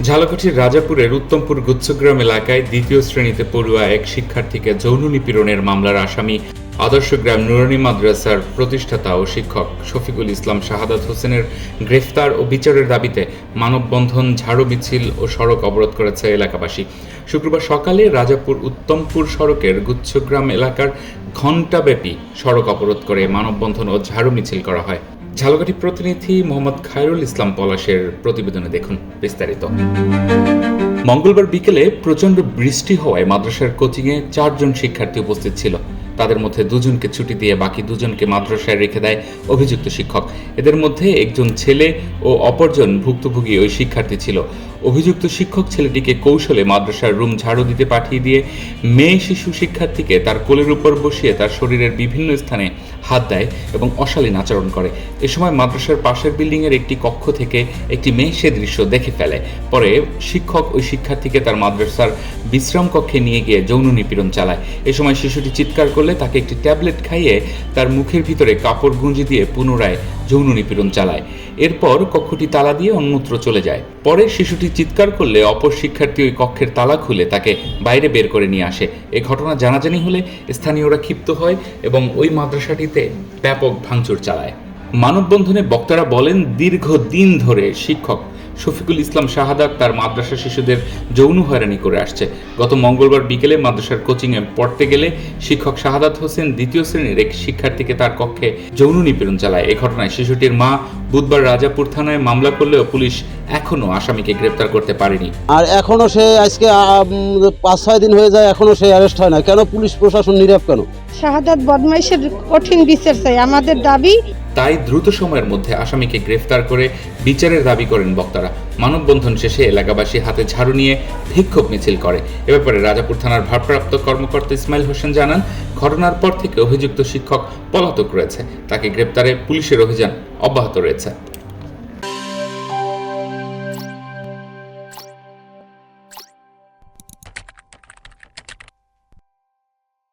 ঝালকাঠির রাজাপুরের উত্তমপুর গুচ্ছগ্রাম এলাকায় দ্বিতীয় শ্রেণীতে পড়ুয়া এক শিক্ষার্থীকে যৌন নিপীড়নের মামলার আসামি আদর্শগ্রাম নুরানী মাদ্রাসার প্রতিষ্ঠাতা ও শিক্ষক শফিকুল ইসলাম শাহাদাত হোসেনের গ্রেফতার ও বিচারের দাবিতে মানববন্ধন, ঝাড়ু মিছিল ও সড়ক অবরোধ করেছে এলাকাবাসী। শুক্রবার সকালে রাজাপুর উত্তমপুর সড়কের গুচ্ছগ্রাম এলাকার ঘণ্টাব্যাপী সড়ক অবরোধ করে মানববন্ধন ও ঝাড়ু মিছিল করা হয়। ঝালকাঠি প্রতিনিধি মোহাম্মদ খায়রুল ইসলাম পলাশের প্রতিবেদনে দেখুন বিস্তারিত। মঙ্গলবার বিকেলে প্রচণ্ড বৃষ্টি হওয়ায় মাদ্রাসার কোচিংয়ে 4 জন শিক্ষার্থী উপস্থিত ছিল। তাদের মধ্যে 2 জনকে ছুটি দিয়ে বাকি 2 জনকে মাদ্রাসায় রেখে দেয় অভিযুক্ত শিক্ষক। এদের মধ্যে একজন ছেলে ও অপরজন ভুক্তভোগী ওই শিক্ষার্থী ছিল। অভিযুক্ত শিক্ষক ছেলেটিকে কৌশলে মাদ্রাসার রুম ঝাড়ু দিতে পাঠিয়ে দিয়ে মেয়ে শিশু শিক্ষার্থীকে তার কোলের উপর বসিয়ে তার শরীরের বিভিন্ন স্থানে হাত দেয় এবং অশালীন আচরণ করে। এ সময় মাদ্রাসার পাশের বিল্ডিংয়ের একটি কক্ষ থেকে একটি মেয়ে সে দৃশ্য দেখে ফেলে। পরে শিক্ষক ওই শিক্ষার্থীকে তার মাদ্রাসার বিশ্রাম কক্ষে নিয়ে গিয়ে যৌন নিপীড়ন চালায়। এ সময় শিশুটি চিৎকার করলে তাকে একটি ট্যাবলেট খাইয়ে তার মুখের ভিতরে কাপড় গুঁজে দিয়ে পুনরায় যৌন নিপীড়ন চালায়। এরপর কক্ষটি তালা দিয়ে অন্যত্র চলে যায়। পরে শিশুটি চিৎকার করলে অপর শিক্ষার্থী ওই কক্ষের তালা খুলে তাকে বাইরে বের করে নিয়ে আসে। এ ঘটনা জানাজানি হলে স্থানীয়রা ক্ষিপ্ত হয় এবং ওই মাদ্রাসাটিতে ব্যাপক ভাঙচুর চালায়। মানববন্ধনে বক্তারা বলেন, দীর্ঘদিন ধরে শিক্ষক শফিকুল ইসলাম শাহাদাত তার মাদ্রাসা শিশুদের যৌন হয়রানি করে আসছে। গত মঙ্গলবার বিকেলে মাদ্রাসার কোচিংয়ে পড়তে গেলে শিক্ষক শাহাদাত হোসেন দ্বিতীয় শ্রেণীর এক শিক্ষার্থীকে তার কক্ষে যৌন নিপীড়ন চালায়। এ ঘটনায় শিশুটির মা বুধবার রাজাপুর থানায় মামলা করলেও পুলিশ এখনো আসামিকে গ্রেপ্তার করতে পারেনি। আর এখনো সে আজকে 5-6 দিন হয়ে যায়, এখনো সে অ্যারেস্ট হয় না। কেন পুলিশ প্রশাসন নীরব কেন? শাহাদাত বদমাইশের কঠিন বিচার চাই আমাদের দাবি। তাই দ্রুত সময়ের মধ্যে আসামিকে গ্রেফতার করে বিচারের দাবি করেন বক্তারা। মানববন্ধন শেষে এলাকাবাসী হাতে ঝাড়ু নিয়ে বিক্ষোভ মিছিল করে। এ ব্যাপারে রাজাপুর থানার ভারপ্রাপ্ত কর্মকর্তা ইসমাইল হোসেন জানান, ঘটনার পর থেকে অভিযুক্ত শিক্ষক পলাতক রয়েছে। তাকে গ্রেপ্তারে পুলিশের অভিযান অব্যাহত রয়েছে।